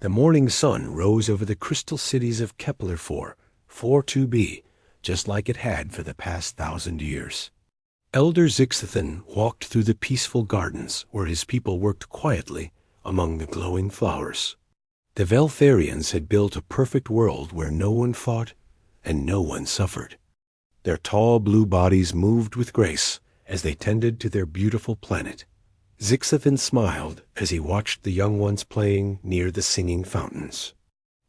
The morning sun rose over the crystal cities of Kepler 4, 42b, just like it had for the past 1,000 years. Elder Zixithan walked through the peaceful gardens where his people worked quietly among the glowing flowers. The Veltharians had built a perfect world where no one fought and no one suffered. Their tall blue bodies moved with grace as they tended to their beautiful planet. Zixithan smiled as he watched the young ones playing near the singing fountains.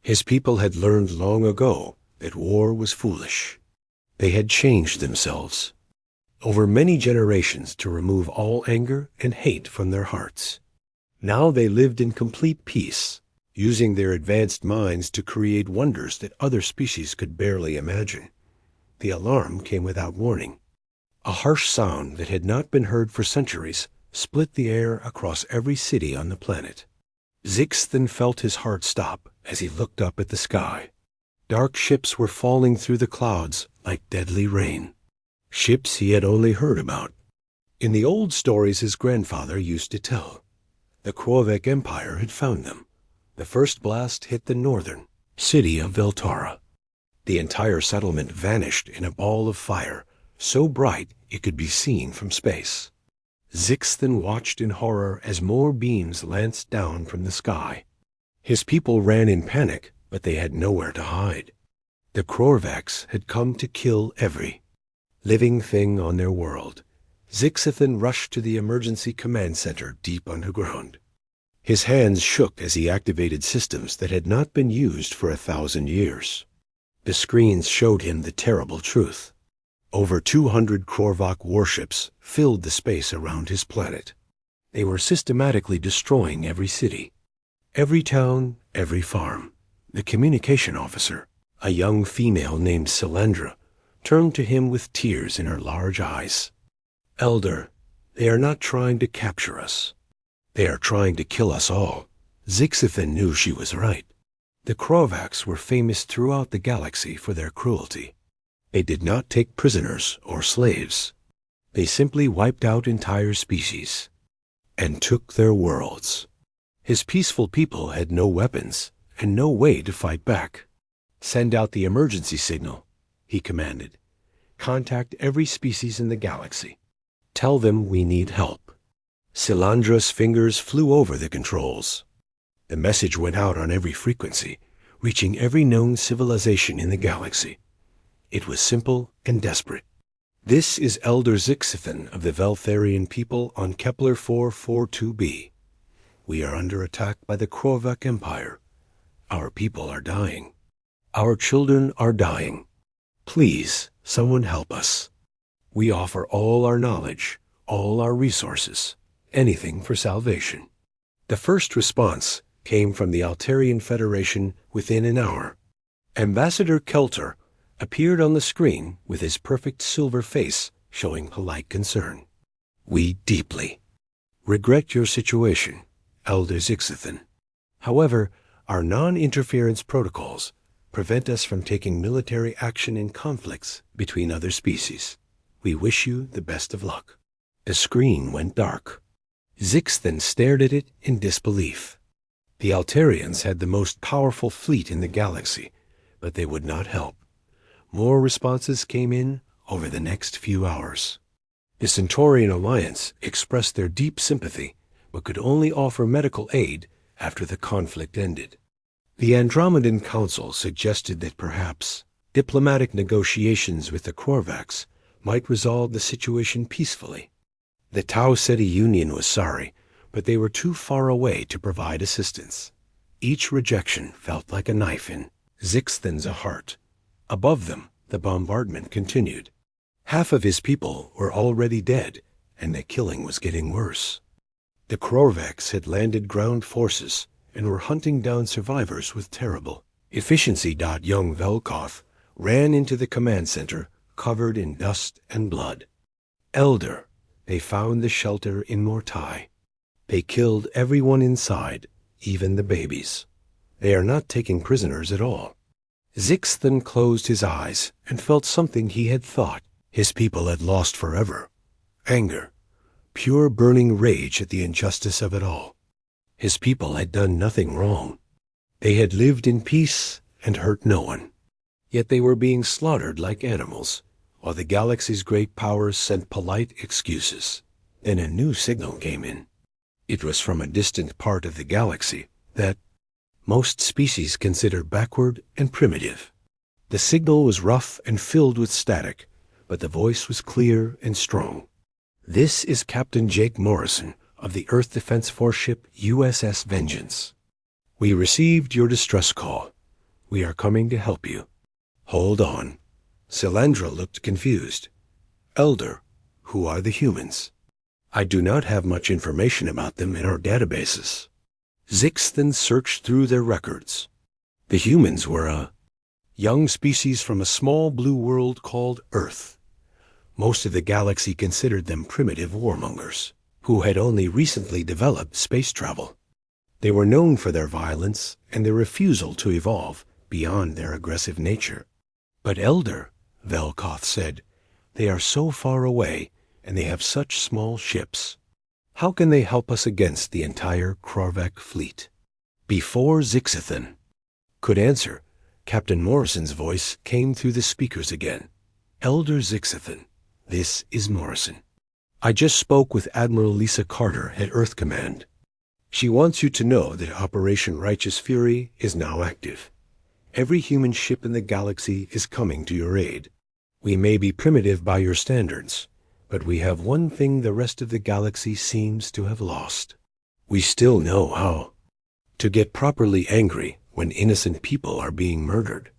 His people had learned long ago that war was foolish. They had changed themselves over many generations to remove all anger and hate from their hearts. Now they lived in complete peace, using their advanced minds to create wonders that other species could barely imagine. The alarm came without warning. A harsh sound that had not been heard for centuries split the air across every city on the planet. Zixithan felt his heart stop as he looked up at the sky. Dark ships were falling through the clouds like deadly rain. Ships he had only heard about. In the old stories his grandfather used to tell. The Krovac Empire had found them. The first blast hit the northern city of Veltara. The entire settlement vanished in a ball of fire, so bright it could be seen from space. Zixithan watched in horror as more beams lanced down from the sky. His people ran in panic, but they had nowhere to hide. The Krovacs had come to kill every living thing on their world. Zixithan rushed to the emergency command center deep underground. His hands shook as he activated systems that had not been used for 1,000 years. The screens showed him the terrible truth. Over 200 Krovac warships filled the space around his planet. They were systematically destroying every city, every town, every farm. The communication officer, a young female named Silandra, turned to him with tears in her large eyes. "Elder, they are not trying to capture us. They are trying to kill us all." Zixithan knew she was right. The Krovacs were famous throughout the galaxy for their cruelty. They did not take prisoners or slaves. They simply wiped out entire species and took their worlds. His peaceful people had no weapons and no way to fight back. "Send out the emergency signal," he commanded. "Contact every species in the galaxy. Tell them we need help." Silandra's fingers flew over the controls. The message went out on every frequency, reaching every known civilization in the galaxy. It was simple and desperate. "This is Elder Zixithan of the Veltharian people on Kepler 442b. We are under attack by the Krovac Empire. Our people are dying. Our children are dying. Please, someone help us. We offer all our knowledge, all our resources, anything for salvation." The first response came from the Altarian Federation within an hour. Ambassador Kelter appeared on the screen with his perfect silver face showing polite concern. "We deeply regret your situation, Elder Zixithan. However, our non-interference protocols prevent us from taking military action in conflicts between other species. We wish you the best of luck." The screen went dark. Zixithan stared at it in disbelief. The Altarians had the most powerful fleet in the galaxy, but they would not help. More responses came in over the next few hours. The Centaurian Alliance expressed their deep sympathy, but could only offer medical aid after the conflict ended. The Andromedan Council suggested that perhaps diplomatic negotiations with the Krovacs might resolve the situation peacefully. The Tau Ceti Union was sorry, but they were too far away to provide assistance. Each rejection felt like a knife in Zixithan's heart. Above them, the bombardment continued. Half of his people were already dead, and the killing was getting worse. The Krovacs had landed ground forces and were hunting down survivors with terrible efficiency. Young Velkoth ran into the command center, covered in dust and blood. "Elder, they found the shelter in Mortai. They killed everyone inside, even the babies. They are not taking prisoners at all." Zixithan closed his eyes and felt something he had thought his people had lost forever: anger, pure burning rage at the injustice of it all. His people had done nothing wrong. They had lived in peace and hurt no one. Yet they were being slaughtered like animals, while the galaxy's great powers sent polite excuses. Then a new signal came in. It was from a distant part of the galaxy that most species consider backward and primitive. The signal was rough and filled with static, but the voice was clear and strong. "This is Captain Jake Morrison of the Earth Defense Force ship USS Vengeance. We received your distress call. We are coming to help you." "Hold on." Silandra looked confused. "Elder, who are the humans? I do not have much information about them in our databases." Zixthan searched through their records. The humans were a young species from a small blue world called Earth. Most of the galaxy considered them primitive warmongers, who had only recently developed space travel. They were known for their violence and their refusal to evolve beyond their aggressive nature. "But Elder," Velkoth said, "they are so far away, and they have such small ships. How can they help us against the entire Krarvek fleet?" Before Zixthan could answer, Captain Morrison's voice came through the speakers again. "Elder Zixthan, this is Morrison. I just spoke with Admiral Lisa Carter at Earth Command. She wants you to know that Operation Righteous Fury is now active. Every human ship in the galaxy is coming to your aid. We may be primitive by your standards, but we have one thing the rest of the galaxy seems to have lost. We still know how to get properly angry when innocent people are being murdered."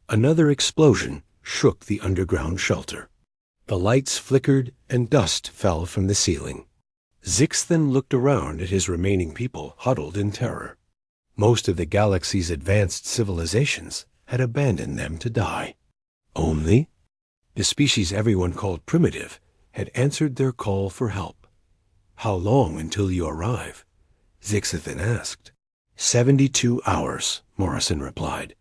Another explosion shook the underground shelter. The lights flickered and dust fell from the ceiling. Zixthan looked around at his remaining people huddled in terror. Most of the galaxy's advanced civilizations had abandoned them to die. Only the species everyone called primitive had answered their call for help. "How long until you arrive?" Zixthan asked. 72 hours, Morrison replied.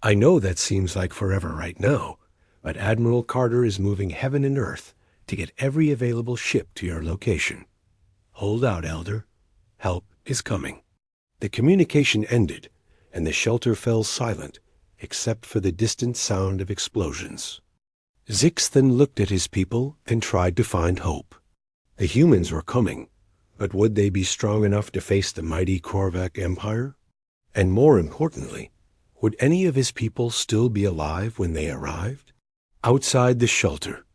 "I know that seems like forever right now, but Admiral Carter is moving heaven and earth to get every available ship to your location. Hold out, Elder. Help is coming." The communication ended, and the shelter fell silent, except for the distant sound of explosions. Zixthan looked at his people and tried to find hope. The humans were coming, but would they be strong enough to face the mighty Korvac Empire? And more importantly, would any of his people still be alive when they arrived? Outside the shelter,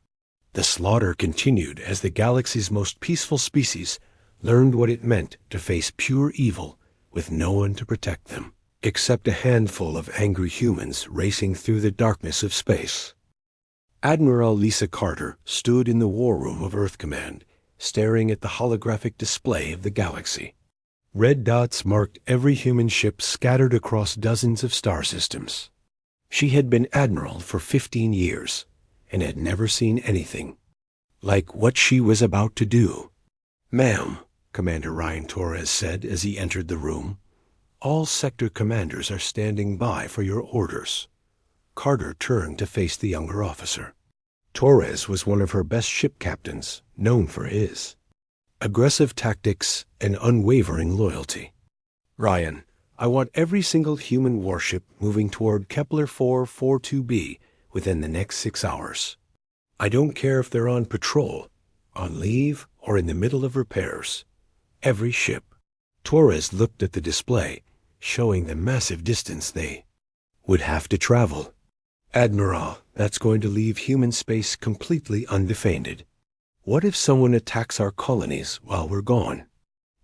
the slaughter continued as the galaxy's most peaceful species learned what it meant to face pure evil with no one to protect them, except a handful of angry humans racing through the darkness of space. Admiral Lisa Carter stood in the war room of Earth Command, staring at the holographic display of the galaxy. Red dots marked every human ship scattered across dozens of star systems. She had been admiral for 15 years and had never seen anything like what she was about to do. "Ma'am," Commander Ryan Torres said as he entered the room, "all sector commanders are standing by for your orders." Carter turned to face the younger officer. Torres was one of her best ship captains, known for his aggressive tactics and unwavering loyalty. "Ryan, I want every single human warship moving toward Kepler 442b within the next 6 hours. I don't care if they're on patrol, on leave, or in the middle of repairs. Every ship." Torres looked at the display, showing the massive distance they would have to travel. "Admiral, that's going to leave human space completely undefended. What if someone attacks our colonies while we're gone?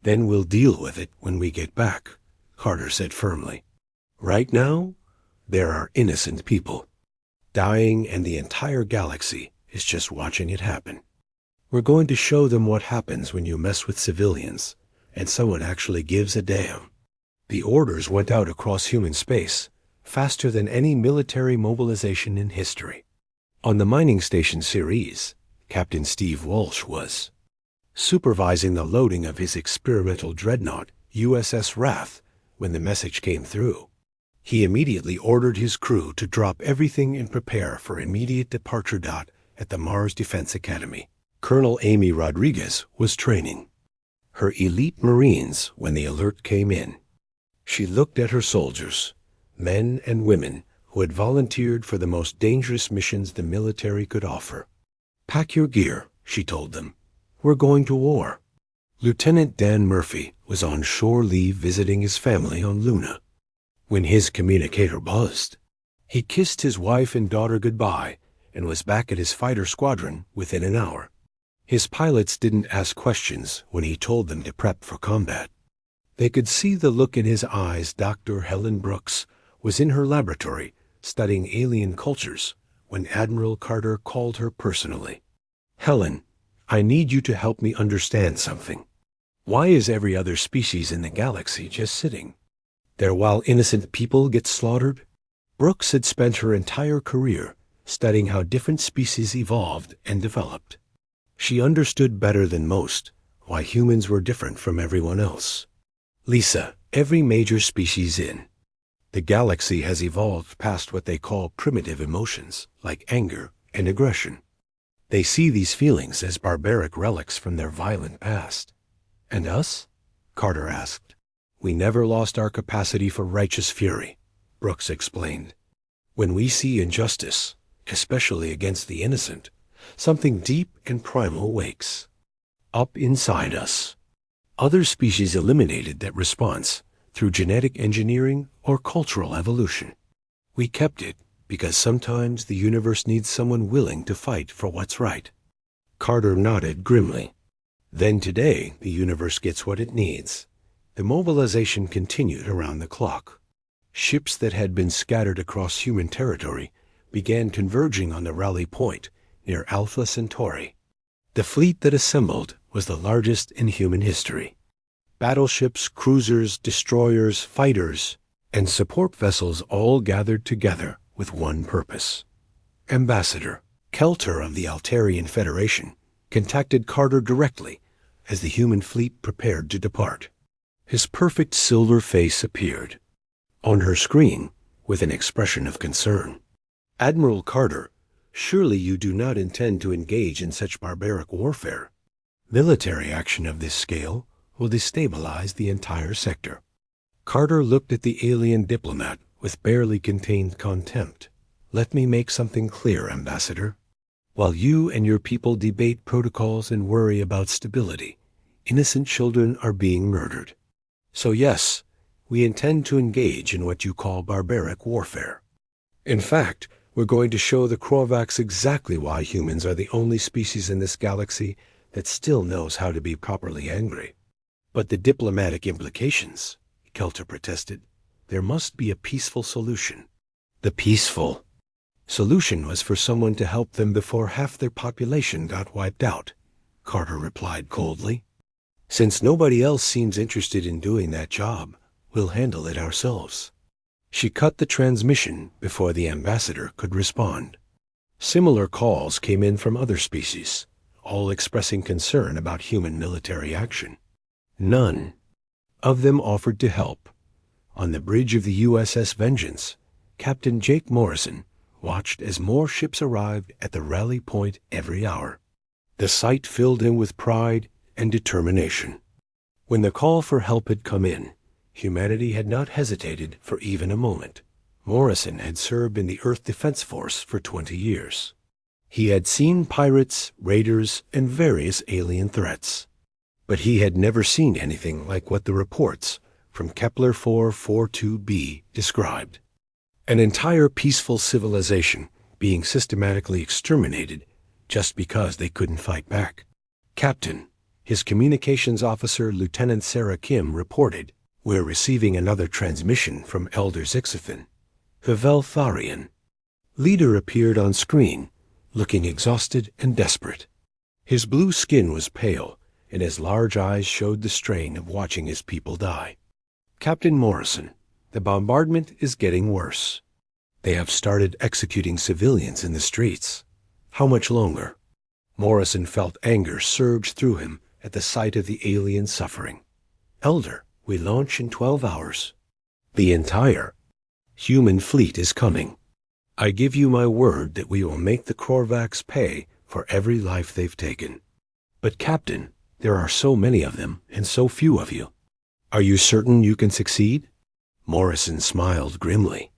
Then we'll deal with it when we get back," Carter said firmly. "Right now, there are innocent people dying, and the entire galaxy is just watching it happen. We're going to show them what happens when you mess with civilians, and someone actually gives a damn." The orders went out across human space, faster than any military mobilization in history. On the mining station Ceres, Captain Steve Walsh was supervising the loading of his experimental dreadnought, USS Wrath, when the message came through. He immediately ordered his crew to drop everything and prepare for immediate departure. At the Mars Defense Academy, Colonel Amy Rodriguez was training her elite Marines when the alert came in. She looked at her soldiers, men and women who had volunteered for the most dangerous missions the military could offer. "Pack your gear," she told them. "We're going to war." Lieutenant Dan Murphy was on shore leave visiting his family on Luna. When his communicator buzzed, he kissed his wife and daughter goodbye and was back at his fighter squadron within an hour. His pilots didn't ask questions when he told them to prep for combat. They could see the look in his eyes. Dr. Helen Brooks was in her laboratory studying alien cultures when Admiral Carter called her personally. "Helen, I need you to help me understand something. Why is every other species in the galaxy just sitting there while innocent people get slaughtered?" Brooks had spent her entire career studying how different species evolved and developed. She understood better than most why humans were different from everyone else. "Lisa, every major species in the galaxy has evolved past what they call primitive emotions, like anger and aggression. They see these feelings as barbaric relics from their violent past. And us?" Carter asked. "We never lost our capacity for righteous fury," Brooks explained. "When we see injustice, especially against the innocent, something deep and primal wakes up inside us. Other species eliminated that response through genetic engineering or cultural evolution. We kept it because sometimes the universe needs someone willing to fight for what's right." Carter nodded grimly. "Then today, the universe gets what it needs." The mobilization continued around the clock. Ships that had been scattered across human territory began converging on the rally point near Alpha Centauri. The fleet that assembled was the largest in human history. Battleships, cruisers, destroyers, fighters, and support vessels all gathered together with one purpose. Ambassador Kelter of the Altarian Federation contacted Carter directly as the human fleet prepared to depart. His perfect silver face appeared on her screen with an expression of concern. "Admiral Carter, surely you do not intend to engage in such barbaric warfare. Military action of this scale will destabilize the entire sector." Carter looked at the alien diplomat with barely contained contempt. "Let me make something clear, Ambassador. While you and your people debate protocols and worry about stability, innocent children are being murdered. So yes, we intend to engage in what you call barbaric warfare. In fact, we're going to show the Korvax exactly why humans are the only species in this galaxy that still knows how to be properly angry." "But the diplomatic implications," Kelter protested. "There must be a peaceful solution." "The peaceful solution was for someone to help them before half their population got wiped out," Carter replied coldly. "Since nobody else seems interested in doing that job, we'll handle it ourselves." She cut the transmission before the ambassador could respond. Similar calls came in from other species, all expressing concern about human military action. None of them offered to help. On the bridge of the USS Vengeance, Captain Jake Morrison watched as more ships arrived at the rally point every hour. The sight filled him with pride and determination. When the call for help had come in, humanity had not hesitated for even a moment. Morrison had served in the Earth Defense Force for 20 years. He had seen pirates, raiders, and various alien threats. But he had never seen anything like what the reports from Kepler 442b described. An entire peaceful civilization being systematically exterminated just because they couldn't fight back. "Captain," his communications officer, Lieutenant Sarah Kim, reported, "We're receiving another transmission from Elder Zixathan, the Veltharian." Leader appeared on screen, looking exhausted and desperate. His blue skin was pale, and his large eyes showed the strain of watching his people die. "Captain Morrison, the bombardment is getting worse. They have started executing civilians in the streets. How much longer?" Morrison felt anger surge through him at the sight of the alien suffering. "Elder, we launch in 12 hours. The entire human fleet is coming. I give you my word that we will make the Korvax pay for every life they've taken." "But Captain, there are so many of them and so few of you. Are you certain you can succeed?" Morrison smiled grimly.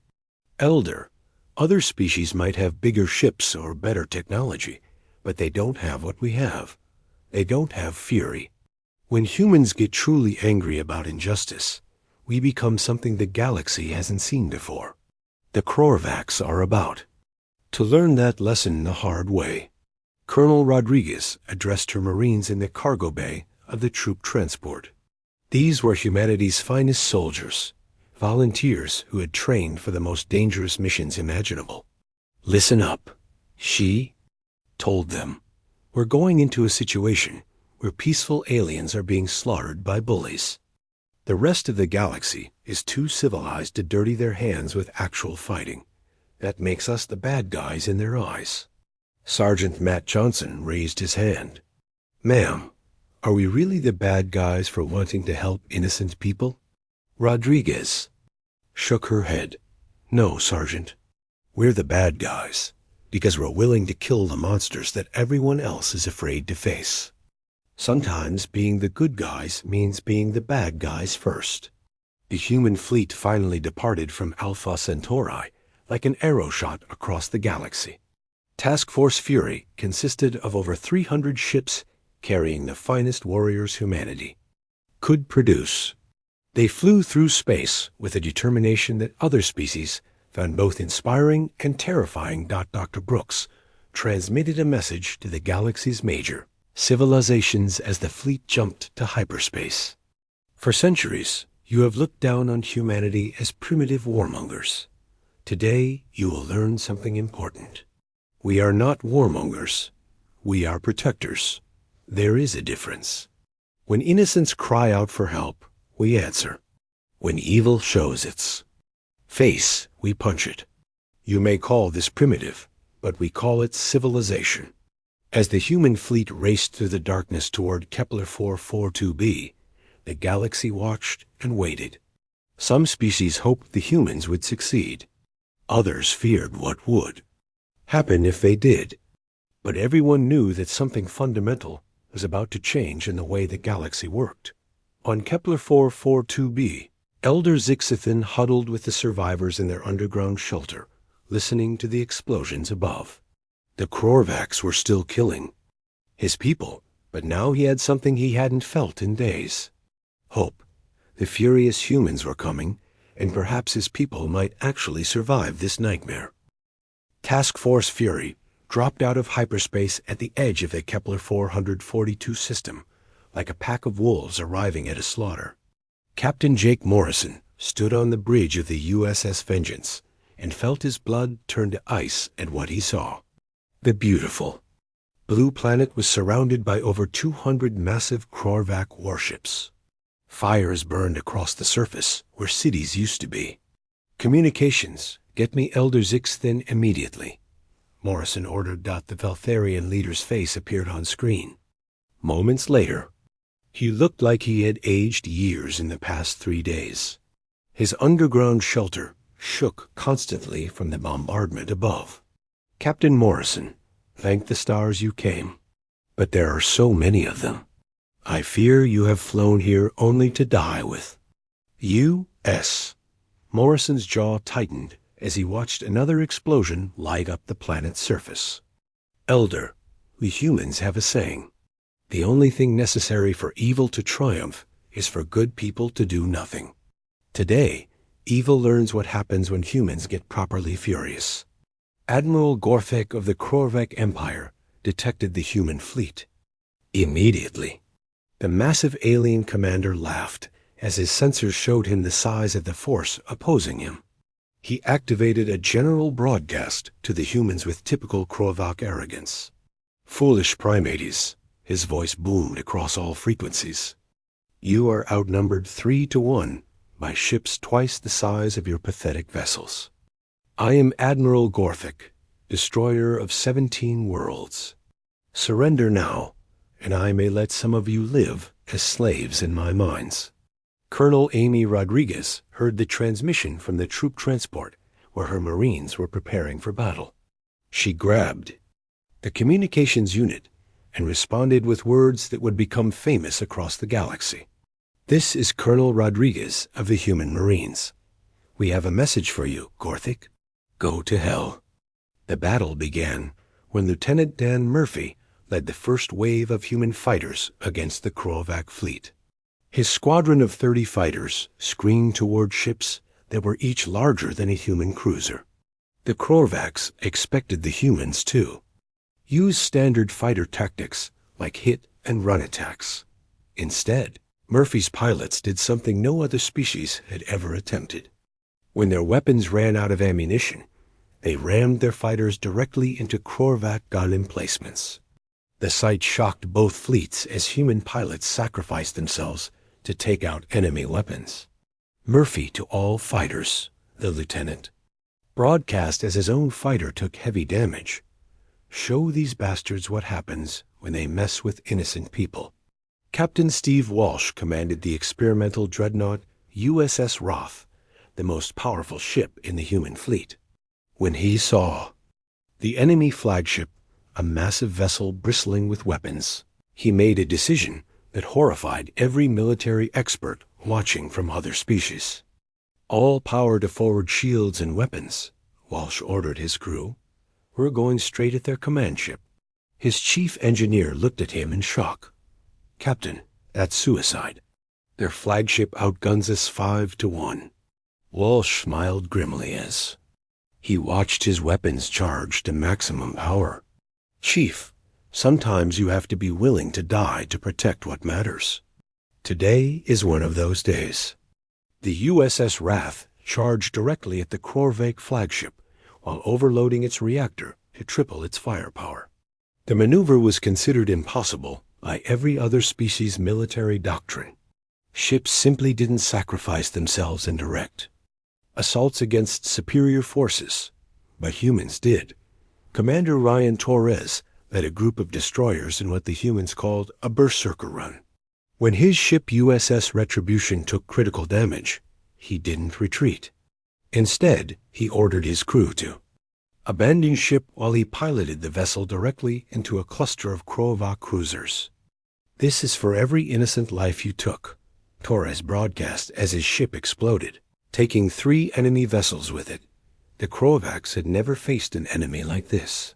Elder, other species might have bigger ships or better technology, but they don't have what we have. They don't have fury. When humans get truly angry about injustice, we become something the galaxy hasn't seen before. The Krorvax are about to learn that lesson the hard way. Colonel Rodriguez addressed her Marines in the cargo bay of the troop transport. These were humanity's finest soldiers, volunteers who had trained for the most dangerous missions imaginable. Listen up, she told them. We're going into a situation where peaceful aliens are being slaughtered by bullies. The rest of the galaxy is too civilized to dirty their hands with actual fighting. That makes us the bad guys in their eyes. Sergeant Matt Johnson raised his hand. Ma'am, are we really the bad guys for wanting to help innocent people? Rodriguez shook her head. No, Sergeant. We're the bad guys because we're willing to kill the monsters that everyone else is afraid to face. Sometimes being the good guys means being the bad guys first. The human fleet finally departed from Alpha Centauri like an arrow shot across the galaxy. Task Force Fury consisted of over 300 ships carrying the finest warriors humanity could produce. They flew through space with a determination that other species found both inspiring and terrifying. Dr. Brooks transmitted a message to the galaxy's major civilizations as the fleet jumped to hyperspace. For centuries, you have looked down on humanity as primitive warmongers. Today, you will learn something important. We are not warmongers. We are protectors. There is a difference. When innocents cry out for help, we answer. When evil shows its face, we punch it. You may call this primitive, but we call it civilization. As the human fleet raced through the darkness toward Kepler 442b, the galaxy watched and waited. Some species hoped the humans would succeed. Others feared what would happen if they did. But everyone knew that something fundamental was about to change in the way the galaxy worked. On Kepler 442b, Elder Zixithin huddled with the survivors in their underground shelter, listening to the explosions above. The Krorvax were still killing his people, but now he had something he hadn't felt in days. Hope. The furious humans were coming, and perhaps his people might actually survive this nightmare. Task Force Fury dropped out of hyperspace at the edge of the Kepler 442 system, like a pack of wolves arriving at a slaughter. Captain Jake Morrison stood on the bridge of the USS Vengeance and felt his blood turn to ice at what he saw. The beautiful blue planet was surrounded by over 200 massive Krorvac warships. Fires burned across the surface where cities used to be. Communications, get me Elder Zixthin immediately, Morrison ordered. The Veltharian leader's face appeared on screen. Moments later, he looked like he had aged years in the past 3 days. His underground shelter shook constantly from the bombardment above. Captain Morrison, thank the stars you came. But there are so many of them. I fear you have flown here only to die with. U.S. Morrison's jaw tightened as he watched another explosion light up the planet's surface. Elder, we humans have a saying. The only thing necessary for evil to triumph is for good people to do nothing. Today, evil learns what happens when humans get properly furious. Admiral Gorthek of the Krorvac Empire detected the human fleet. Immediately, the massive alien commander laughed as his sensors showed him the size of the force opposing him. He activated a general broadcast to the humans with typical Krorvac arrogance. Foolish primates, his voice boomed across all frequencies. You are outnumbered 3-1 by ships twice the size of your pathetic vessels. I am Admiral Gorthek, destroyer of 17 worlds. Surrender now, and I may let some of you live as slaves in my mines. Colonel Amy Rodriguez heard the transmission from the troop transport where her Marines were preparing for battle. She grabbed the communications unit and responded with words that would become famous across the galaxy. This is Colonel Rodriguez of the Human Marines. "We have a message for you, Gorthic. Go to hell." The battle began when Lieutenant Dan Murphy led the first wave of human fighters against the Krovac fleet. His squadron of 30 fighters screamed toward ships that were each larger than a human cruiser. The Krovacs expected the humans to use standard fighter tactics like hit and run attacks. Instead, Murphy's pilots did something no other species had ever attempted. When their weapons ran out of ammunition, they rammed their fighters directly into Krovac gun emplacements. The sight shocked both fleets as human pilots sacrificed themselves to take out enemy weapons. Murphy, to all fighters, the lieutenant, broadcast as his own fighter took heavy damage, "Show these bastards what happens when they mess with innocent people." Captain Steve Walsh commanded the experimental dreadnought USS Roth, the most powerful ship in the human fleet. When he saw the enemy flagship, a massive vessel bristling with weapons, he made a decision that horrified every military expert watching from other species. "All power to forward shields and weapons," Walsh ordered his crew. "We're going straight at their command ship." His chief engineer looked at him in shock. "Captain, that's suicide. Their flagship outguns us 5-1. Walsh smiled grimly as he watched his weapons charge to maximum power. "Chief, sometimes you have to be willing to die to protect what matters. Today is one of those days." The USS Wrath charged directly at the Krovac flagship while overloading its reactor to triple its firepower. The maneuver was considered impossible by every other species' military doctrine. Ships simply didn't sacrifice themselves in direct assaults against superior forces, but humans did. Commander Ryan Torres led a group of destroyers in what the humans called a berserker run. When his ship USS Retribution took critical damage, he didn't retreat. Instead, he ordered his crew to abandon ship while he piloted the vessel directly into a cluster of Krovac cruisers. "This is for every innocent life you took," Torres broadcast as his ship exploded, taking 3 enemy vessels with it. The Krovacs had never faced an enemy like this.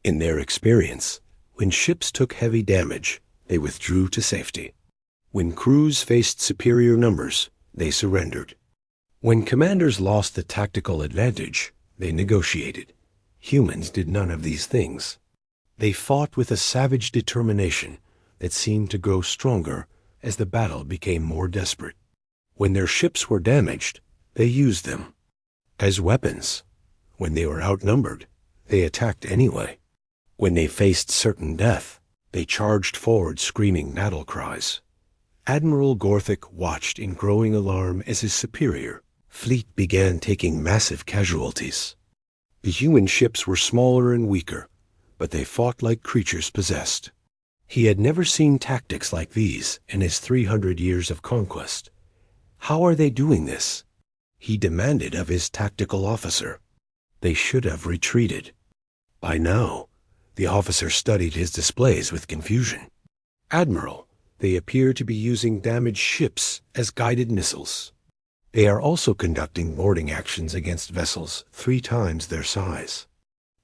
In their experience, when ships took heavy damage, they withdrew to safety. When crews faced superior numbers, they surrendered. When commanders lost the tactical advantage, they negotiated. Humans did none of these things. They fought with a savage determination that seemed to grow stronger as the battle became more desperate. When their ships were damaged, they used them as weapons. When they were outnumbered, they attacked anyway. When they faced certain death, they charged forward screaming battle cries. Admiral Gorthic watched in growing alarm as his superior fleet began taking massive casualties. The human ships were smaller and weaker, but they fought like creatures possessed. He had never seen tactics like these in his 300 years of conquest. "How are they doing this?" he demanded of his tactical officer. "They should have retreated." By now, the officer studied his displays with confusion. "Admiral, they appear to be using damaged ships as guided missiles. They are also conducting boarding actions against vessels 3 times their size.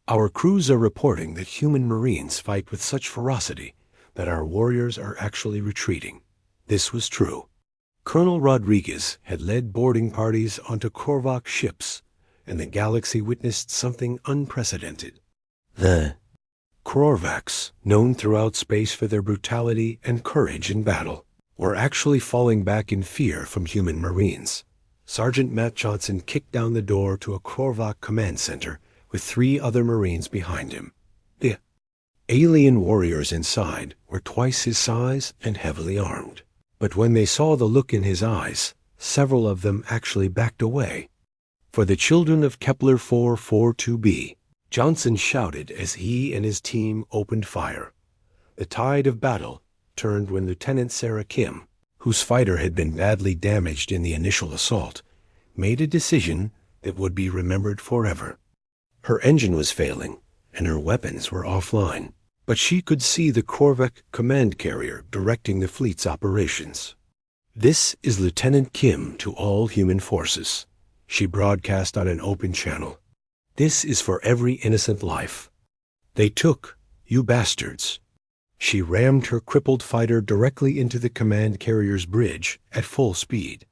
Our crews are reporting that human Marines fight with such ferocity that our warriors are actually retreating." This was true. Colonel Rodriguez had led boarding parties onto Krovac ships, and the galaxy witnessed something unprecedented. The Krovacs, known throughout space for their brutality and courage in battle, were actually falling back in fear from human Marines. Sergeant Matt Johnson kicked down the door to a Krovac command center with 3 other Marines behind him. The alien warriors inside were twice his size and heavily armed. But when they saw the look in his eyes, several of them actually backed away. "For the children of Kepler 442b, Johnson shouted as he and his team opened fire. The tide of battle turned when Lieutenant Sarah Kim, whose fighter had been badly damaged in the initial assault, made a decision that would be remembered forever. Her engine was failing, and her weapons were offline, but she could see the Krovac command carrier directing the fleet's operations. "This is Lieutenant Kim to all human forces. she broadcast on an open channel. "This is for every innocent life. They took, you bastards." She rammed her crippled fighter directly into the command carrier's bridge at full speed.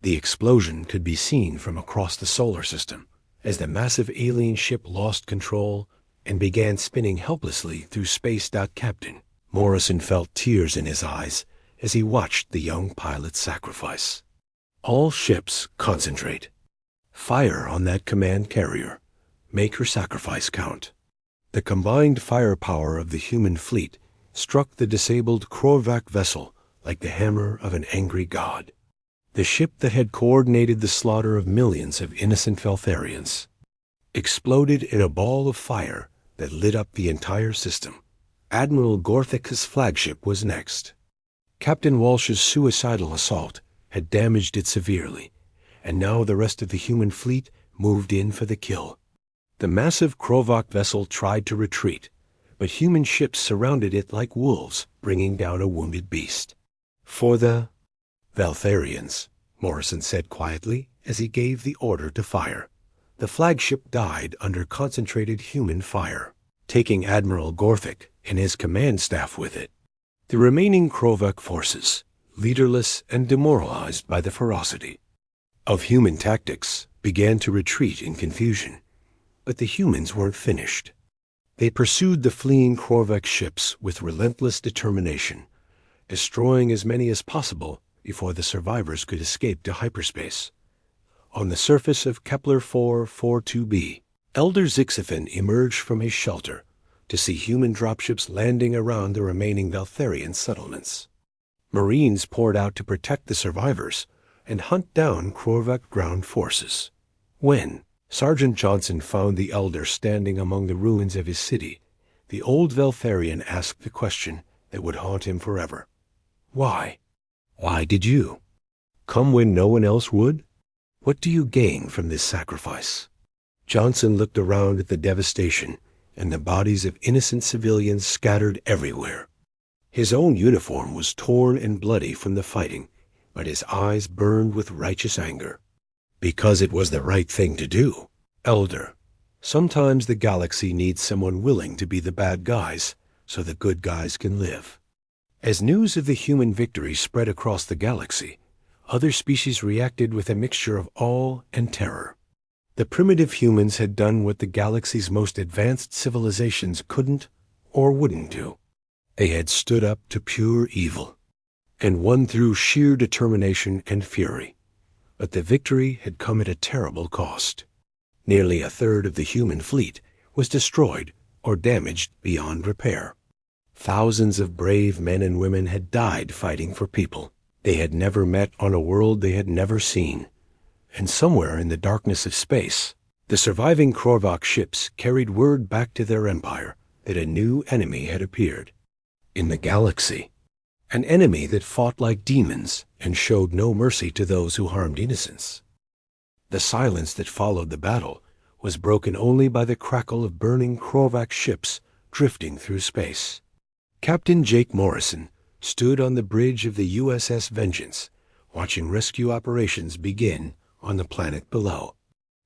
The explosion could be seen from across the solar system as the massive alien ship lost control and began spinning helplessly through space. Captain Morrison felt tears in his eyes as he watched the young pilot's sacrifice. "All ships, concentrate. Fire on that command carrier. Make her sacrifice count." The combined firepower of the human fleet struck the disabled Korvac vessel like the hammer of an angry god. The ship that had coordinated the slaughter of millions of innocent Veltharians exploded in a ball of fire that lit up the entire system. Admiral Gorthic's flagship was next. Captain Walsh's suicidal assault had damaged it severely, and now the rest of the human fleet moved in for the kill. The massive Korvac vessel tried to retreat, but human ships surrounded it like wolves, bringing down a wounded beast. "For the Veltharians," Morrison said quietly as he gave the order to fire. The flagship died under concentrated human fire, taking Admiral Gorthic and his command staff with it. The remaining Korvac forces, leaderless and demoralized by the ferocity of human tactics, began to retreat in confusion. But the humans weren't finished. They pursued the fleeing Korvac ships with relentless determination, destroying as many as possible before the survivors could escape to hyperspace. On the surface of Kepler 442b, Elder Zixithan emerged from his shelter to see human dropships landing around the remaining Veltharian settlements. Marines poured out to protect the survivors and hunt down Korvac ground forces. When Sergeant Johnson found the Elder standing among the ruins of his city, the old Veltharian asked the question that would haunt him forever. "Why? Why did you come when no one else would? What do you gain from this sacrifice?" Johnson looked around at the devastation and the bodies of innocent civilians scattered everywhere. His own uniform was torn and bloody from the fighting, but his eyes burned with righteous anger. "Because it was the right thing to do, Elder. Sometimes the galaxy needs someone willing to be the bad guys so the good guys can live." As news of the human victory spread across the galaxy, other species reacted with a mixture of awe and terror. The primitive humans had done what the galaxy's most advanced civilizations couldn't or wouldn't do. They had stood up to pure evil and won through sheer determination and fury. But the victory had come at a terrible cost. Nearly a third of the human fleet was destroyed or damaged beyond repair. Thousands of brave men and women had died fighting for people they had never met on a world they had never seen. And somewhere in the darkness of space, the surviving Korvac ships carried word back to their empire that a new enemy had appeared in the galaxy. An enemy that fought like demons and showed no mercy to those who harmed innocents. The silence that followed the battle was broken only by the crackle of burning Korvac ships drifting through space. Captain Jake Morrison stood on the bridge of the USS Vengeance, watching rescue operations begin on the planet below.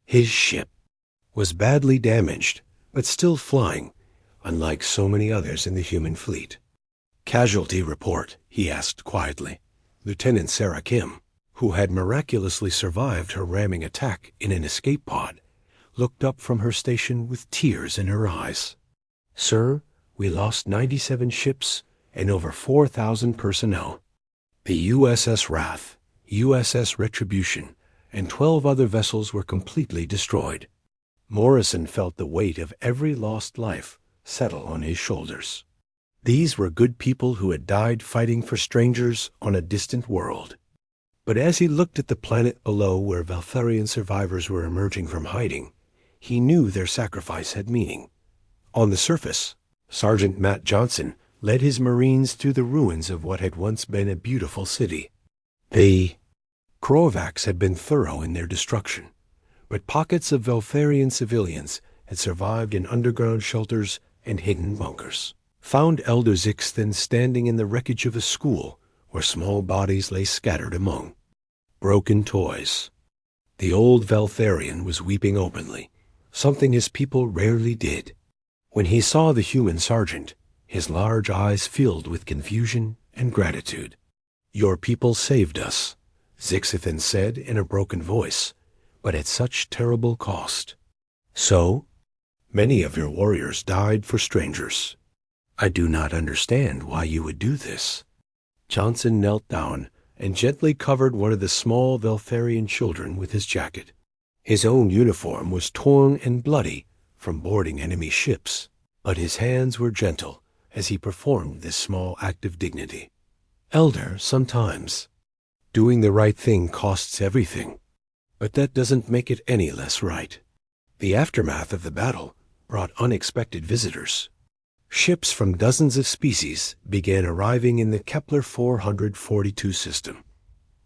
His ship was badly damaged, but still flying, unlike so many others in the human fleet. "Casualty report," he asked quietly. Lieutenant Sarah Kim, who had miraculously survived her ramming attack in an escape pod, looked up from her station with tears in her eyes. "Sir, we lost 97 ships and over 4,000 personnel. The USS Wrath, USS Retribution, and 12 other vessels were completely destroyed." Morrison felt the weight of every lost life settle on his shoulders. These were good people who had died fighting for strangers on a distant world. But as he looked at the planet below where Veltharian survivors were emerging from hiding, he knew their sacrifice had meaning. On the surface, Sergeant Matt Johnson led his Marines through the ruins of what had once been a beautiful city. The Korvacs had been thorough in their destruction, but pockets of Veltharian civilians had survived in underground shelters and hidden bunkers. Found Elder Zixthan standing in the wreckage of a school where small bodies lay scattered among broken toys. The old Valtharian was weeping openly, something his people rarely did. When he saw the human sergeant, his large eyes filled with confusion and gratitude. "Your people saved us," Zixithan said in a broken voice, "but at such terrible cost." "So? Many of your warriors died for strangers. I do not understand why you would do this." Johnson knelt down and gently covered one of the small Veltharian children with his jacket. His own uniform was torn and bloody from boarding enemy ships, but his hands were gentle as he performed this small act of dignity. "Elder, sometimes doing the right thing costs everything, but that doesn't make it any less right." The aftermath of the battle brought unexpected visitors. Ships from dozens of species began arriving in the Kepler 442 system,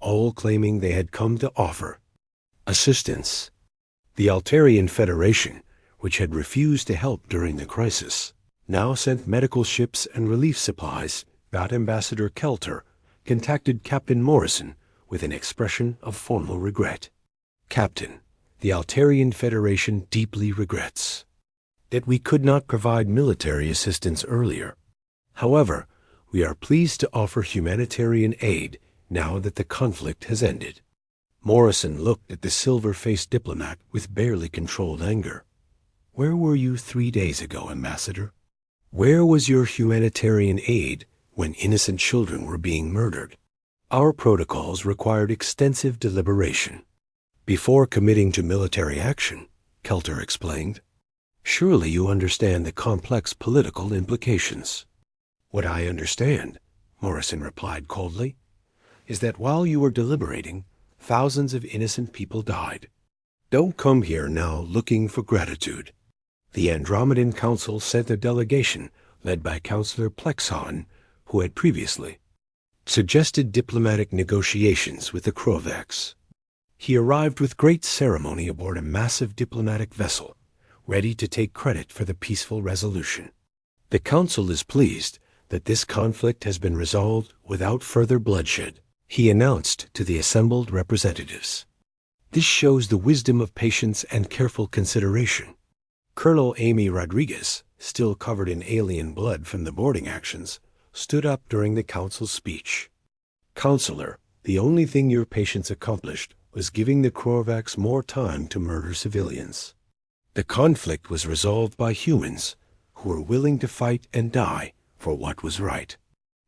all claiming they had come to offer assistance. The Altarian Federation, which had refused to help during the crisis, now sent medical ships and relief supplies. That Ambassador Kelter contacted Captain Morrison with an expression of formal regret. "Captain, the Altarian Federation deeply regrets that we could not provide military assistance earlier. However, we are pleased to offer humanitarian aid now that the conflict has ended." Morrison looked at the silver-faced diplomat with barely controlled anger. "Where were you 3 days ago, Ambassador? Where was your humanitarian aid when innocent children were being murdered?" "Our protocols required extensive deliberation before committing to military action," Kelter explained. "Surely you understand the complex political implications." "What I understand," Morrison replied coldly, "is that while you were deliberating, thousands of innocent people died. Don't come here now looking for gratitude." The Andromedan Council sent a delegation led by Councillor Plexon, who had previously suggested diplomatic negotiations with the Krovax. He arrived with great ceremony aboard a massive diplomatic vessel, ready to take credit for the peaceful resolution. "The Council is pleased that this conflict has been resolved without further bloodshed," he announced to the assembled representatives. "This shows the wisdom of patience and careful consideration." Colonel Amy Rodriguez, still covered in alien blood from the boarding actions, stood up during the Council's speech. "Counselor, the only thing your patience accomplished was giving the Korvax more time to murder civilians. The conflict was resolved by humans who were willing to fight and die for what was right."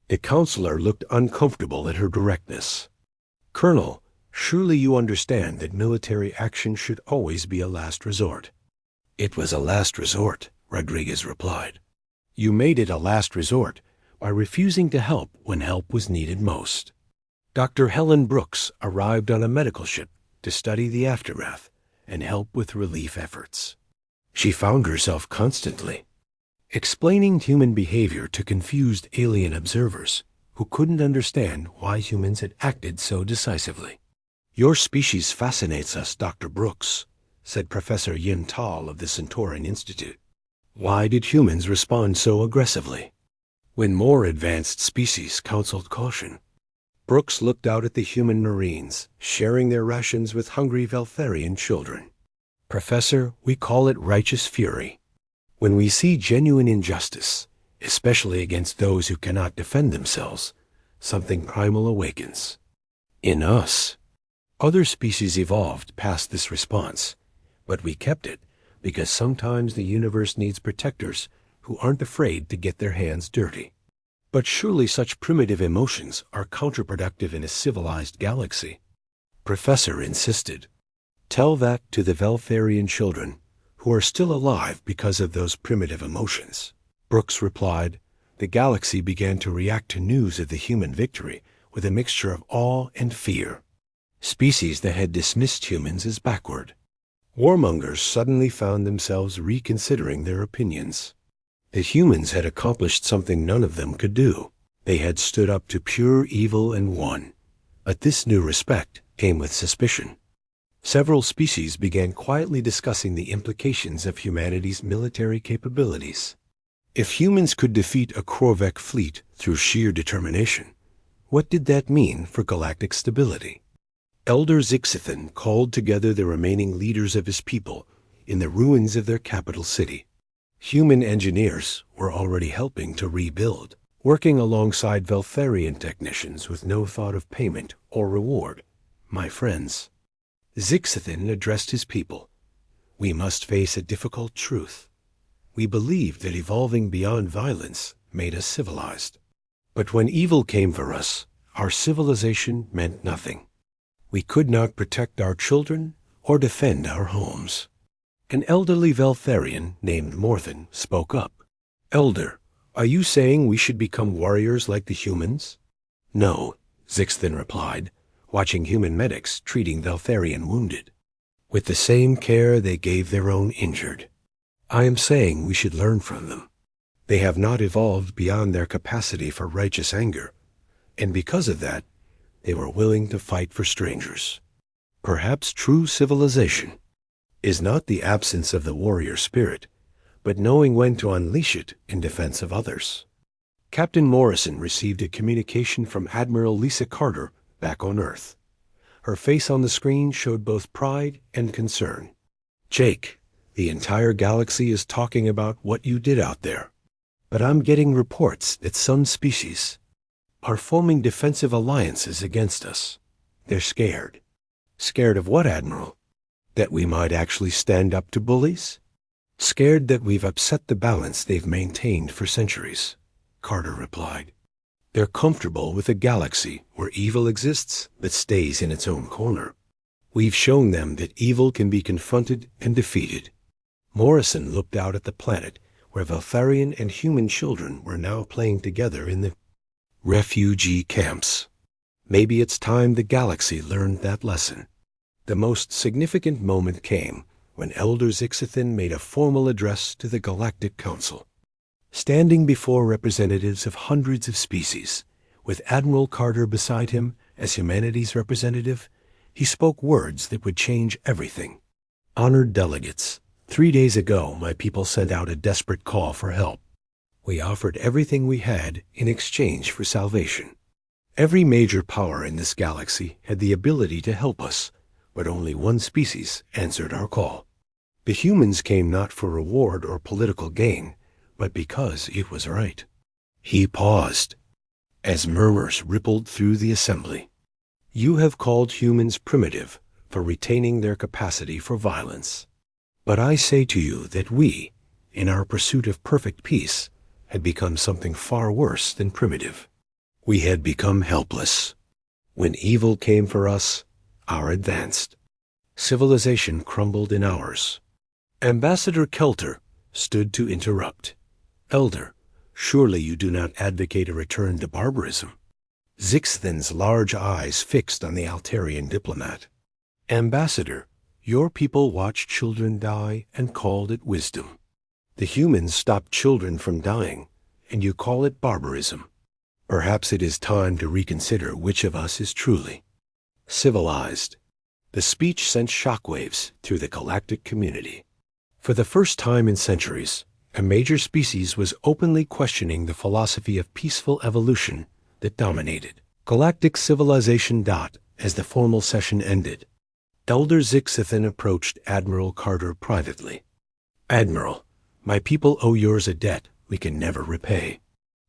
The counselor looked uncomfortable at her directness. "Colonel, surely you understand that military action should always be a last resort." "It was a last resort," Rodriguez replied. "You made it a last resort by refusing to help when help was needed most." Dr. Helen Brooks arrived on a medical ship to study the aftermath and help with relief efforts. She found herself constantly explaining human behavior to confused alien observers who couldn't understand why humans had acted so decisively. "Your species fascinates us, Dr. Brooks," said Professor Yin Tal of the Centaurian Institute. "Why did humans respond so aggressively when more advanced species counseled caution?" Brooks looked out at the human Marines, sharing their rations with hungry Veltharian children. "Professor, we call it righteous fury. When we see genuine injustice, especially against those who cannot defend themselves, something primal awakens in us. Other species evolved past this response, but we kept it because sometimes the universe needs protectors who aren't afraid to get their hands dirty." "But surely such primitive emotions are counterproductive in a civilized galaxy," Professor insisted. "Tell that to the Veltharian children who are still alive because of those primitive emotions," Brooks replied. The galaxy began to react to news of the human victory with a mixture of awe and fear. Species that had dismissed humans as backward warmongers suddenly found themselves reconsidering their opinions. The humans had accomplished something none of them could do. They had stood up to pure evil and won. But this new respect came with suspicion. Several species began quietly discussing the implications of humanity's military capabilities. If humans could defeat a Korvek fleet through sheer determination, what did that mean for galactic stability? Elder Zixithan called together the remaining leaders of his people in the ruins of their capital city. Human engineers were already helping to rebuild, working alongside Veltharian technicians with no thought of payment or reward. My friends, Zixithan addressed his people. We must face a difficult truth. We believed that evolving beyond violence made us civilized. But when evil came for us, our civilization meant nothing. We could not protect our children or defend our homes. An elderly Veltharian named Morthan spoke up. Elder, are you saying we should become warriors like the humans? No, Zixithan replied, watching human medics treating Veltharian wounded. With the same care they gave their own injured. I am saying we should learn from them. They have not evolved beyond their capacity for righteous anger, and because of that, they were willing to fight for strangers. Perhaps true civilization is not the absence of the warrior spirit, but knowing when to unleash it in defense of others. Captain Morrison received a communication from Admiral Lisa Carter back on Earth. Her face on the screen showed both pride and concern. Jake, the entire galaxy is talking about what you did out there. But I'm getting reports that some species are forming defensive alliances against us. They're scared. Scared of what, Admiral? That we might actually stand up to bullies? Scared that we've upset the balance they've maintained for centuries, Carter replied. They're comfortable with a galaxy where evil exists but stays in its own corner. We've shown them that evil can be confronted and defeated. Morrison looked out at the planet where Veltharian and human children were now playing together in the refugee camps. Maybe it's time the galaxy learned that lesson. The most significant moment came when Elder Zixithan made a formal address to the Galactic Council. Standing before representatives of hundreds of species, with Admiral Carter beside him as humanity's representative, he spoke words that would change everything. Honored delegates, 3 days ago my people sent out a desperate call for help. We offered everything we had in exchange for salvation. Every major power in this galaxy had the ability to help us, but only one species answered our call. The humans came not for reward or political gain, but because it was right. He paused, as murmurs rippled through the assembly. You have called humans primitive for retaining their capacity for violence. But I say to you that we, in our pursuit of perfect peace, had become something far worse than primitive. We had become helpless. When evil came for us, our advanced civilization crumbled in ours. Ambassador Kelter stood to interrupt. Elder, surely you do not advocate a return to barbarism. Zixithan's large eyes fixed on the Altarian diplomat. Ambassador, your people watched children die and called it wisdom. The humans stopped children from dying, and you call it barbarism. Perhaps it is time to reconsider which of us is truly civilized. The speech sent shockwaves through the galactic community. For the first time in centuries, a major species was openly questioning the philosophy of peaceful evolution that dominated galactic civilization. As the formal session ended, Elder Zixithan approached Admiral Carter privately. Admiral, my people owe yours a debt we can never repay.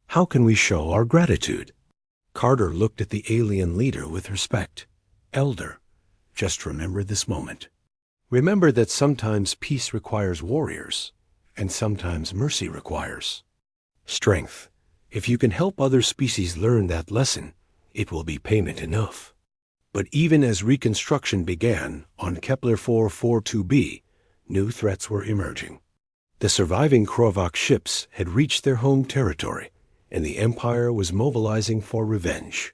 How can we show our gratitude? Carter looked at the alien leader with respect. Elder, just remember this moment. Remember that sometimes peace requires warriors, and sometimes mercy requires strength. If you can help other species learn that lesson, it will be payment enough. But even as reconstruction began on Kepler 442b, new threats were emerging. The surviving Krovak ships had reached their home territory, and the Empire was mobilizing for revenge.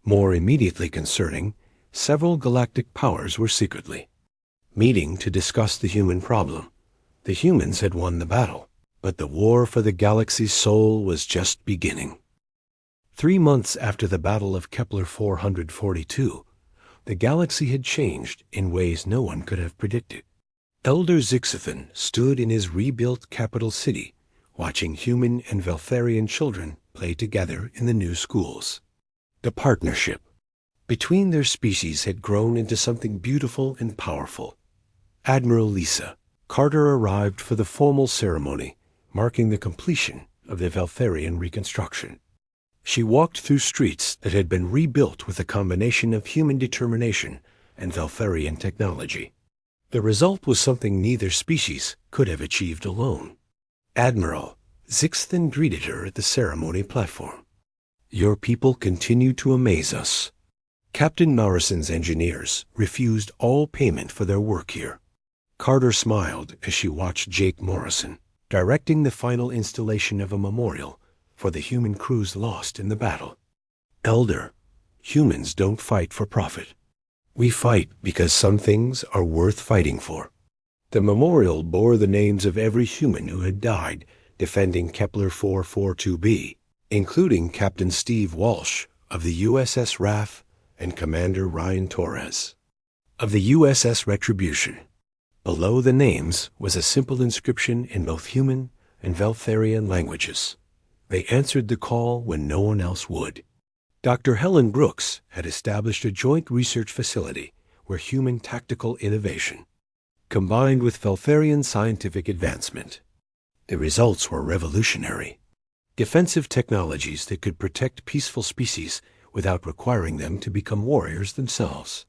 More immediately concerning, several galactic powers were secretly meeting to discuss the human problem. The humans had won the battle, but the war for the galaxy's soul was just beginning. 3 months after the Battle of Kepler 442, the galaxy had changed in ways no one could have predicted. Elder Zixithan stood in his rebuilt capital city, watching human and Veltharian children play together in the new schools. The partnership Between their species had grown into something beautiful and powerful. Admiral Lisa Carter arrived for the formal ceremony, marking the completion of the Veltharian reconstruction. She walked through streets that had been rebuilt with a combination of human determination and Veltharian technology. The result was something neither species could have achieved alone. Admiral Zixthan greeted her at the ceremony platform. "Your people continue to amaze us." Captain Morrison's engineers refused all payment for their work here. Carter smiled as she watched Jake Morrison directing the final installation of a memorial for the human crews lost in the battle. "Elder, humans don't fight for profit. We fight because some things are worth fighting for." The memorial bore the names of every human who had died defending Kepler 442b, including Captain Steve Walsh of the USS Raff and Commander Ryan Torres of the USS Retribution. Below the names was a simple inscription in both human and Veltharian languages. They answered the call when no one else would. Dr. Helen Brooks had established a joint research facility where human tactical innovation combined with Veltharian scientific advancement. The results were revolutionary. Defensive technologies that could protect peaceful species without requiring them to become warriors themselves.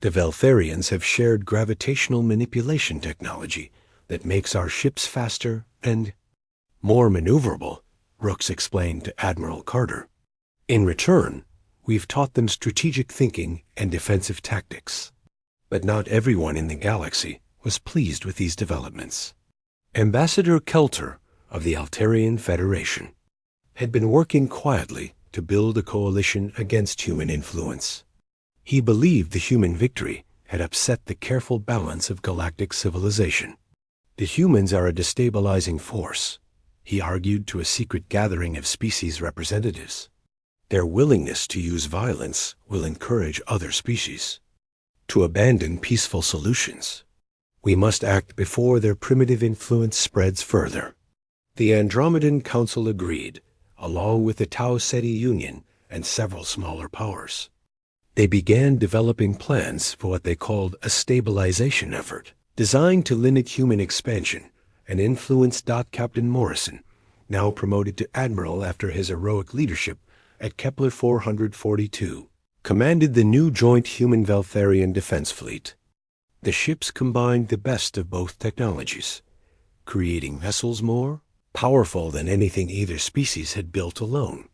The Veltharians have shared gravitational manipulation technology that makes our ships faster and more maneuverable, Brooks explained to Admiral Carter. In return, we've taught them strategic thinking and defensive tactics. But not everyone in the galaxy was pleased with these developments. Ambassador Kelter of the Altarian Federation had been working quietly to build a coalition against human influence. He believed the human victory had upset the careful balance of galactic civilization. The humans are a destabilizing force, he argued to a secret gathering of species representatives. Their willingness to use violence will encourage other species to abandon peaceful solutions. We must act before their primitive influence spreads further. The Andromedan Council agreed, along with the Tau Ceti Union and several smaller powers. They began developing plans for what they called a stabilization effort, designed to limit human expansion and influence. Captain Morrison, now promoted to admiral after his heroic leadership at Kepler 442, commanded the new joint human Veltharian defense fleet. The ships combined the best of both technologies, creating vessels more powerful than anything either species had built alone.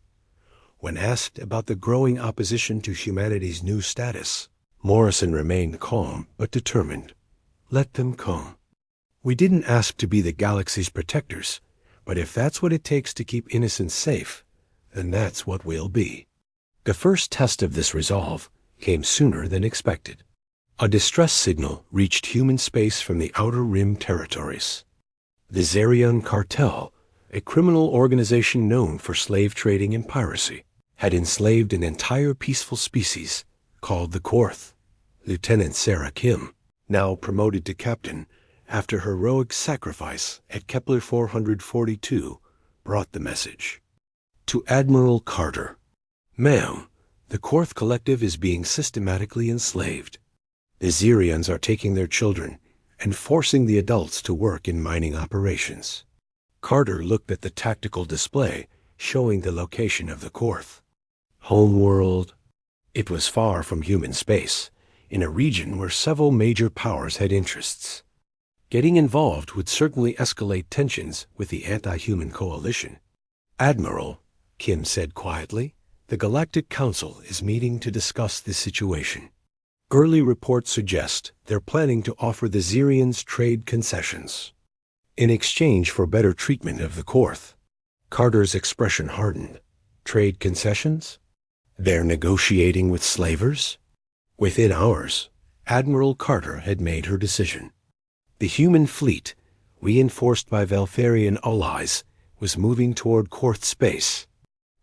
When asked about the growing opposition to humanity's new status, Morrison remained calm but determined. "Let them come. We didn't ask to be the galaxy's protectors, but if that's what it takes to keep innocents safe, then that's what we'll be." The first test of this resolve came sooner than expected. A distress signal reached human space from the Outer Rim territories. The Zerion Cartel, a criminal organization known for slave trading and piracy, had enslaved an entire peaceful species called the Korth. Lieutenant Sarah Kim, now promoted to captain after heroic sacrifice at Kepler 442, brought the message. To Admiral Carter, "Ma'am, the Korth Collective is being systematically enslaved. The Zerions are taking their children and forcing the adults to work in mining operations." Carter looked at the tactical display showing the location of the Korth. Homeworld. It was far from human space, in a region where several major powers had interests. Getting involved would certainly escalate tensions with the anti-human coalition. "Admiral," Kim said quietly, "the Galactic Council is meeting to discuss this situation. Early reports suggest they're planning to offer the Zerions trade concessions in exchange for better treatment of the Korth." Carter's expression hardened. Trade concessions? They're negotiating with slavers? Within hours, Admiral Carter had made her decision. The human fleet, reinforced by Veltharian allies, was moving toward Korth space.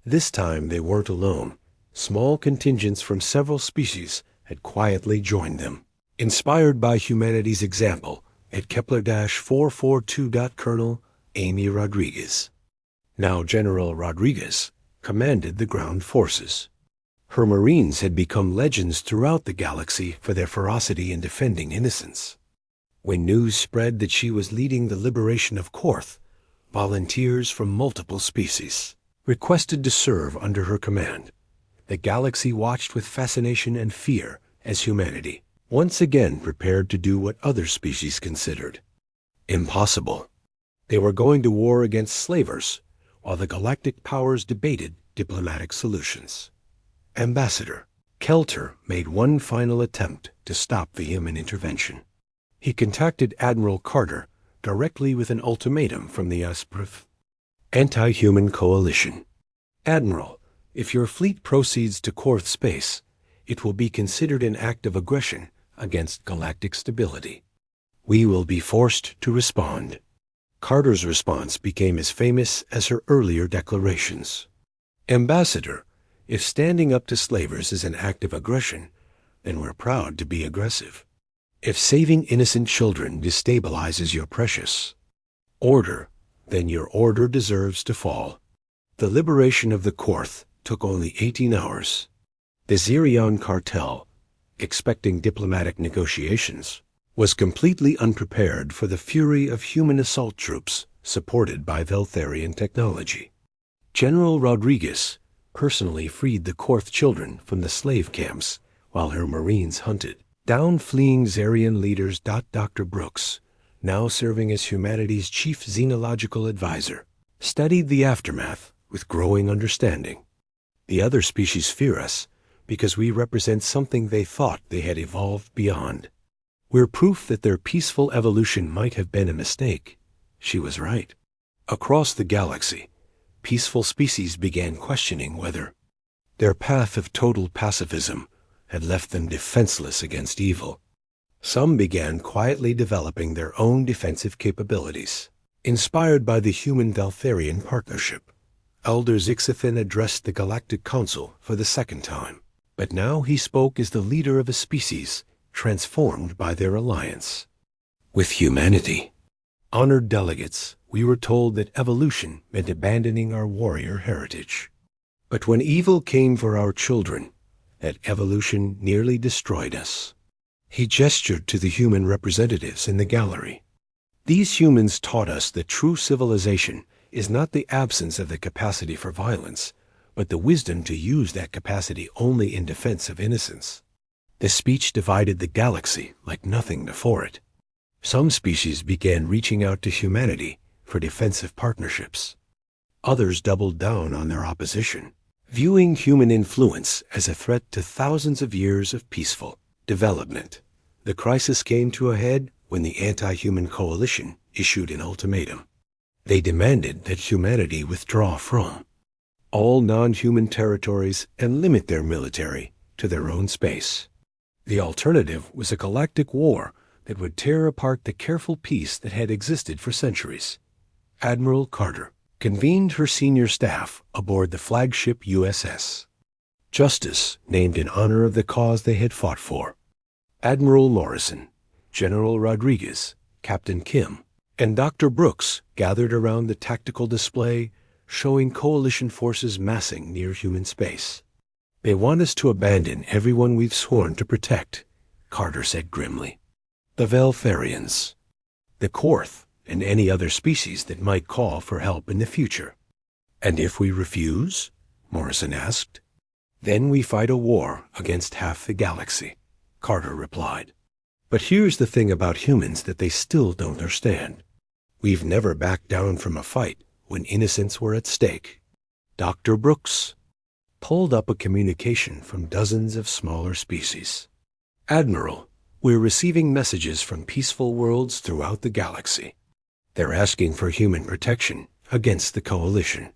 This time they weren't alone. Small contingents from several species had quietly joined them. Inspired by humanity's example, at Kepler-442. Colonel Amy Rodriguez, now General Rodriguez, commanded the ground forces. Her Marines had become legends throughout the galaxy for their ferocity in defending innocence. When news spread that she was leading the liberation of Korth, volunteers from multiple species requested to serve under her command. The galaxy watched with fascination and fear as humanity once again prepared to do what other species considered impossible. They were going to war against slavers, while the galactic powers debated diplomatic solutions. Ambassador Kelter made one final attempt to stop the human intervention. He contacted Admiral Carter directly with an ultimatum from the USPRF anti-human coalition. Admiral, if your fleet proceeds to Korth space, it will be considered an act of aggression against galactic stability. We will be forced to respond. Carter's response became as famous as her earlier declarations. Ambassador, if standing up to slavers is an act of aggression, then we're proud to be aggressive. If saving innocent children destabilizes your precious order, then your order deserves to fall. The liberation of the Korth took only 18 hours. The Zirion cartel, expecting diplomatic negotiations, was completely unprepared for the fury of human assault troops supported by Veltharian technology. General Rodriguez personally freed the Korth children from the slave camps while her Marines hunted down fleeing Zarian leaders. Dr. Brooks, now serving as humanity's chief xenological advisor, studied the aftermath with growing understanding. The other species fear us because we represent something they thought they had evolved beyond. We're proof that their peaceful evolution might have been a mistake. She was right. Across the galaxy, peaceful species began questioning whether their path of total pacifism had left them defenseless against evil. Some began quietly developing their own defensive capabilities. Inspired by the human-Veltharian partnership, Elder Zixithin addressed the Galactic Council for the second time. But now he spoke as the leader of a species transformed by their alliance with humanity. Honored delegates, we were told that evolution meant abandoning our warrior heritage. But when evil came for our children, that evolution nearly destroyed us. He gestured to the human representatives in the gallery. These humans taught us that true civilization is not the absence of the capacity for violence, but the wisdom to use that capacity only in defense of innocence. The speech divided the galaxy like nothing before it. Some species began reaching out to humanity for defensive partnerships. Others doubled down on their opposition, viewing human influence as a threat to thousands of years of peaceful development. The crisis came to a head when the anti-human coalition issued an ultimatum. They demanded that humanity withdraw from all non-human territories and limit their military to their own space. The alternative was a galactic war that would tear apart the careful peace that had existed for centuries. Admiral Carter convened her senior staff aboard the flagship USS Justice, named in honor of the cause they had fought for. Admiral Morrison, General Rodriguez, Captain Kim, and Dr. Brooks gathered around the tactical display showing coalition forces massing near human space. They want us to abandon everyone we've sworn to protect, Carter said grimly. The Veltharians, the Korth, and any other species that might call for help in the future. And if we refuse? Morrison asked. Then we fight a war against half the galaxy, Carter replied. But here's the thing about humans that they still don't understand. We've never backed down from a fight when innocents were at stake. Dr. Brooks pulled up a communication from dozens of smaller species. Admiral, we're receiving messages from peaceful worlds throughout the galaxy. They're asking for human protection against the coalition.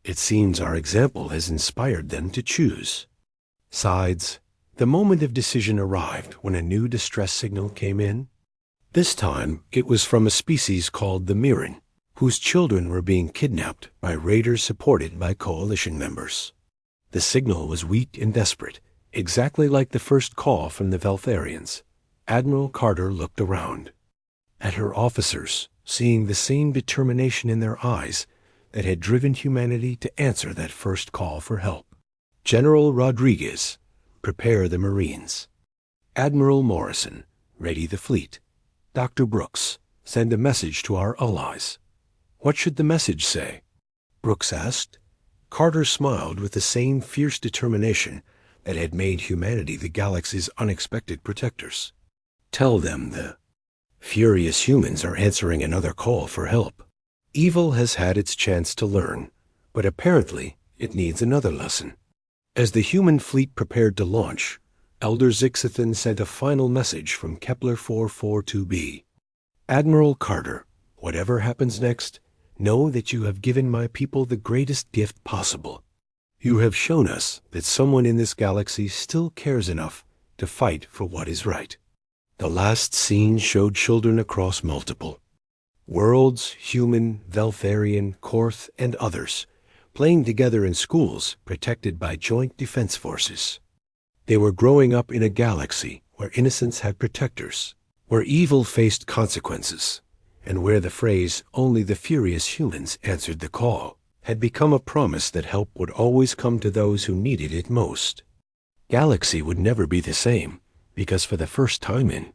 It seems our example has inspired them to choose sides. The moment of decision arrived when a new distress signal came in. This time, it was from a species called the Mirren, whose children were being kidnapped by raiders supported by coalition members. The signal was weak and desperate, exactly like the first call from the Veltharians. Admiral Carter looked around at her officers, seeing the same determination in their eyes that had driven humanity to answer that first call for help. General Rodriguez, prepare the Marines. Admiral Morrison, ready the fleet. Dr. Brooks, send a message to our allies. What should the message say? Brooks asked. Carter smiled with the same fierce determination that had made humanity the galaxy's unexpected protectors. Tell them the furious humans are answering another call for help. Evil has had its chance to learn, but apparently it needs another lesson. As the human fleet prepared to launch, Elder Zixithan sent a final message from Kepler 442b. Admiral Carter, whatever happens next, know that you have given my people the greatest gift possible. You have shown us that someone in this galaxy still cares enough to fight for what is right. The last scene showed children across multiple worlds, human, Veltharian, Korth, and others, playing together in schools protected by joint defense forces. They were growing up in a galaxy where innocence had protectors, where evil faced consequences, and where the phrase, "only the furious humans answered the call," had become a promise that help would always come to those who needed it most. Galaxy would never be the same, because for the first time in